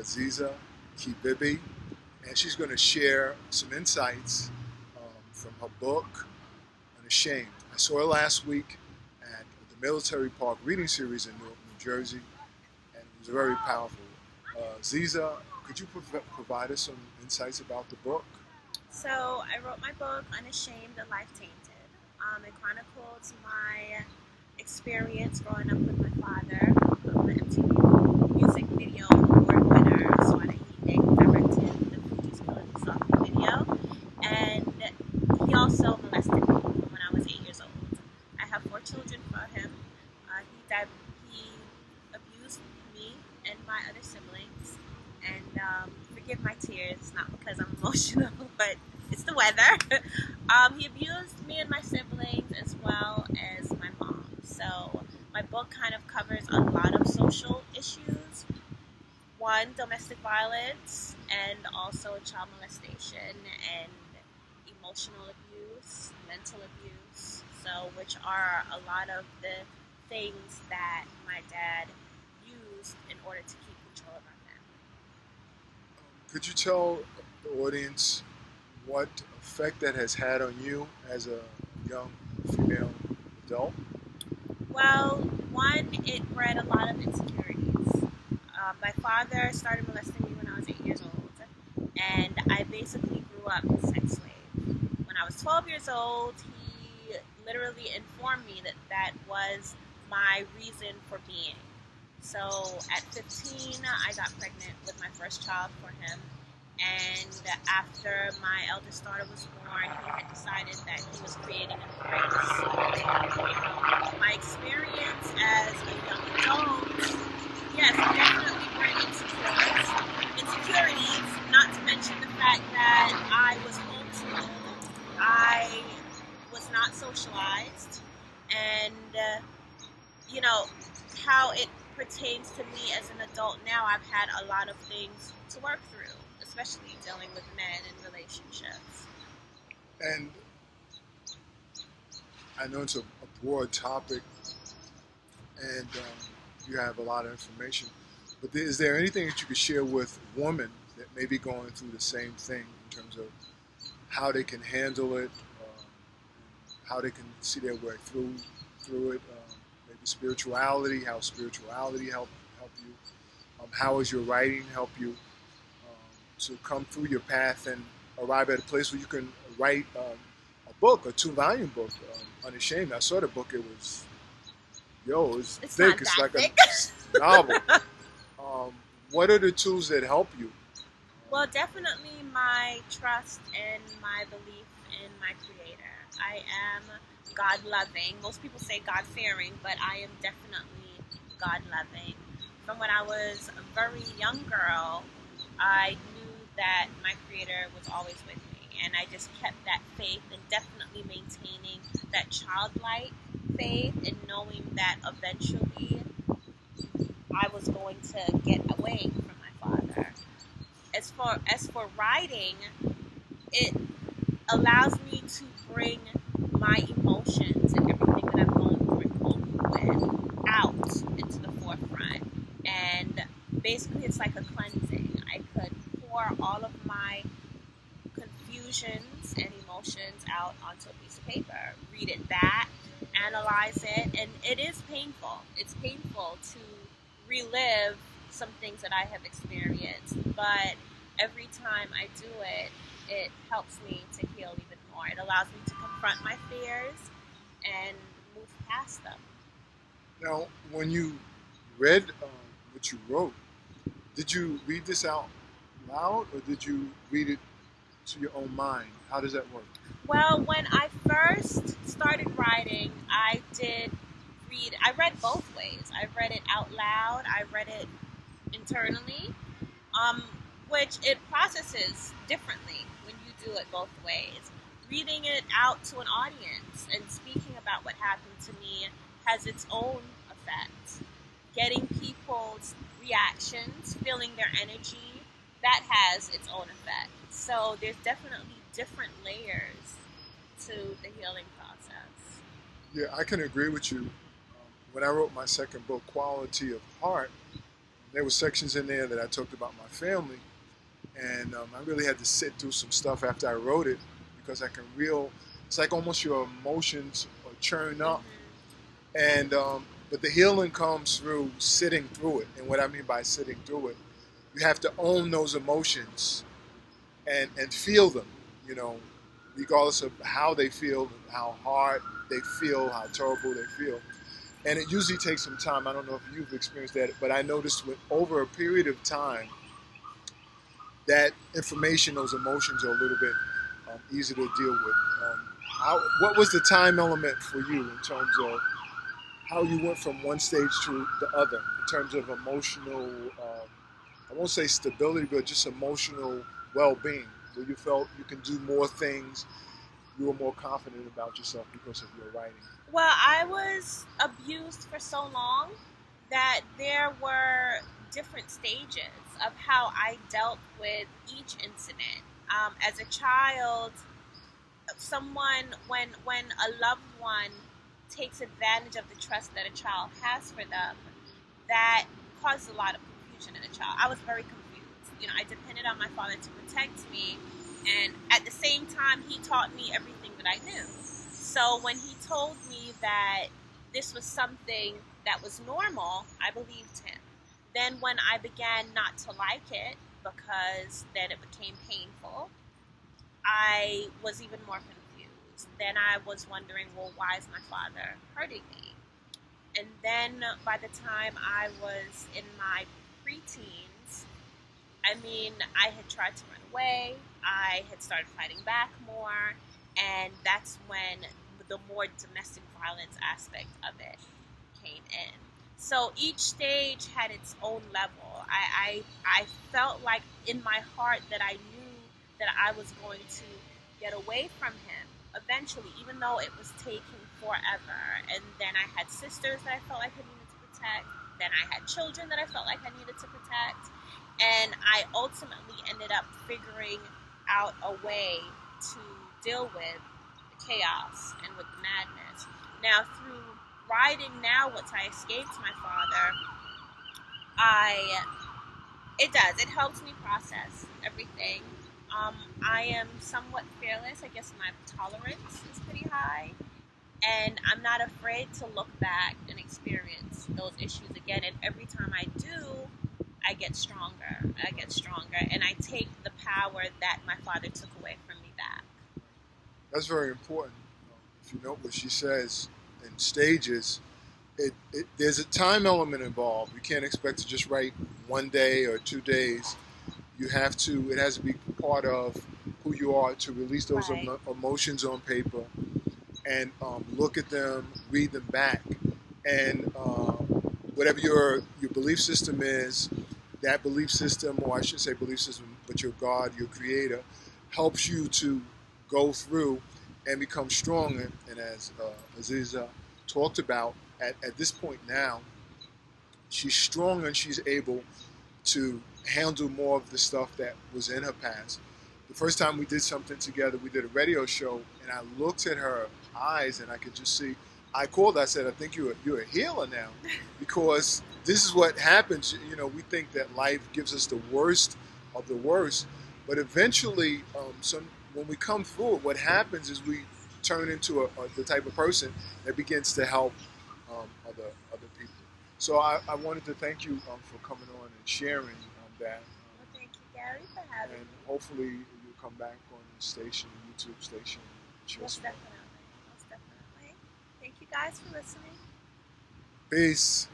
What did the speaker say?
Aziza Kibibi, and she's going to share some insights from her book, Unashamed. I saw her last week at the Military Park Reading Series in Newark, New Jersey, and it was very powerful. Aziza, could you provide us some insights about the book? So I wrote my book, Unashamed, The Life Tainted. It chronicles my experience growing up with my father, the MTV music video award winner, Swada Heat directed the Fuji's Killing Himself video, and he also molested me when I was 8 years old. I have 4 children for him. He abused me and my other siblings, and forgive my tears, not because I'm emotional, but it's the weather. He abused me and my siblings as well as my mom. So my book kind of covers a lot of social issues. One, domestic violence, and also child molestation and emotional abuse, mental abuse. So, which are a lot of the things that my dad used in order to keep control of our family. Could you tell the audience what effect that has had on you as a young female adult? Well, one, it bred a lot of insecurities. My father started molesting me when I was 8 years old, and I basically grew up a sex slave. When I was 12 years old, he literally informed me that that was my reason for being. So at 15, I got pregnant with my first child for him. And after my eldest daughter was born, he had decided that he was creating a race. My experience as a young adult, yes, I definitely bring insecurities, not to mention the fact that I was homeschooled, I was not socialized, and, how it pertains to me as an adult now, I've had a lot of things to work through, especially dealing with men in relationships. And I know it's a broad topic, and you have a lot of information, but is there anything that you could share with women that may be going through the same thing in terms of how they can handle it, how they can see their way through it, maybe spirituality, how spirituality help you, how has your writing help you to come through your path and arrive at a place where you can write a book, a 2-volume book, Unashamed. I saw the book, it was thick, it's like thick. A novel. What are the tools that help you? Well, definitely my trust and my belief in my creator. I am God-loving. Most people say God-fearing, but I am definitely God-loving. From when I was a very young girl, I knew that my creator was always with me, and I just kept that faith and definitely maintaining that childlike faith and knowing that eventually I was going to get away from my father. As for writing, it allows me to bring my emotions and everything that I'm going through and coping with out into the forefront. And basically it's like a cleansing. I could pour all of my confusions and emotions out onto a piece of paper, read it back, analyze it, and it is painful. It's painful to relive some things that I have experienced, but every time I do it, it helps me to heal even more. It allows me to confront my fears and move past them. Now, when you read what you wrote, did you read this out loud or did you read it to your own mind? How does that work? Well, when I first started writing, I read both ways. I read it out loud, I read it internally, which it processes differently when you do it both ways. Reading it out to an audience and speaking about what happened to me has its own effect. Getting people's reactions, feeling their energy, that has its own effect. So there's definitely different layers to the healing process. Yeah, I can agree with you. When I wrote my second book, Quality of Heart, There were sections in there that I talked about my family, and I really had to sit through some stuff after I wrote it because I can it's like almost your emotions are churned up, and but the healing comes through sitting through it. And what I mean by sitting through it, you have to own those emotions and feel them, you know, regardless of how they feel, how hard they feel, how terrible they feel. And it usually takes some time. I don't know if you've experienced that, but I noticed over a period of time, that information, those emotions are a little bit easier to deal with. What was the time element for you in terms of how you went from one stage to the other in terms of emotional, I won't say stability, but just emotional well-being, where you felt you can do more things, you were more confident about yourself because of your writing? Well, I was abused for so long that there were different stages of how I dealt with each incident. As a child, when a loved one takes advantage of the trust that a child has for them, that causes a lot of confusion in a child. I was very confused. You know, I depended on my father to protect me, and at the same time, he taught me everything that I knew. So when he told me that this was something that was normal, I believed him. Then when I began not to like it, because then it became painful, I was even more confused. Then I was wondering, well, why is my father hurting me? And then by the time I was in my preteens, I mean, I had tried to run away. I had started fighting back more. And that's when the more domestic violence aspect of it came in. So each stage had its own level. I felt like in my heart that I knew that I was going to get away from him eventually, even though it was taking forever. And then I had sisters that I felt like I needed to protect. Then I had children that I felt like I needed to protect. And I ultimately ended up figuring out a way to deal with the chaos and with the madness. Now, through writing now, once I escaped my father, it helps me process everything. I am somewhat fearless. I guess my tolerance is pretty high, and I'm not afraid to look back and experience those issues again. And every time I do, I get stronger. And I take the power that my father took away from me back. That's very important. If you note what she says in stages, there's a time element involved. You can't expect to just write one day or 2 days. It has to be part of who you are to release those Right. emotions on paper and look at them, read them back, and whatever your belief system is, that belief system, or I should say belief system, but your God, your creator, helps you to go through and become stronger. And as Aziza talked about, at this point now, she's stronger and she's able to handle more of the stuff that was in her past. The first time we did something together, we did a radio show, and I looked at her eyes and I could just see. I called. I said, "I think you're a healer now," because this is what happens. You know, we think that life gives us the worst of the worst, but eventually, when we come through it, what happens is we turn into the type of person that begins to help other people. So I wanted to thank you for coming on and sharing that. Well, thank you, Gary, for having And me. hopefully you'll come back on the station, YouTube station, and share Most some more. definitely. Most definitely. Thank you guys for listening. Peace.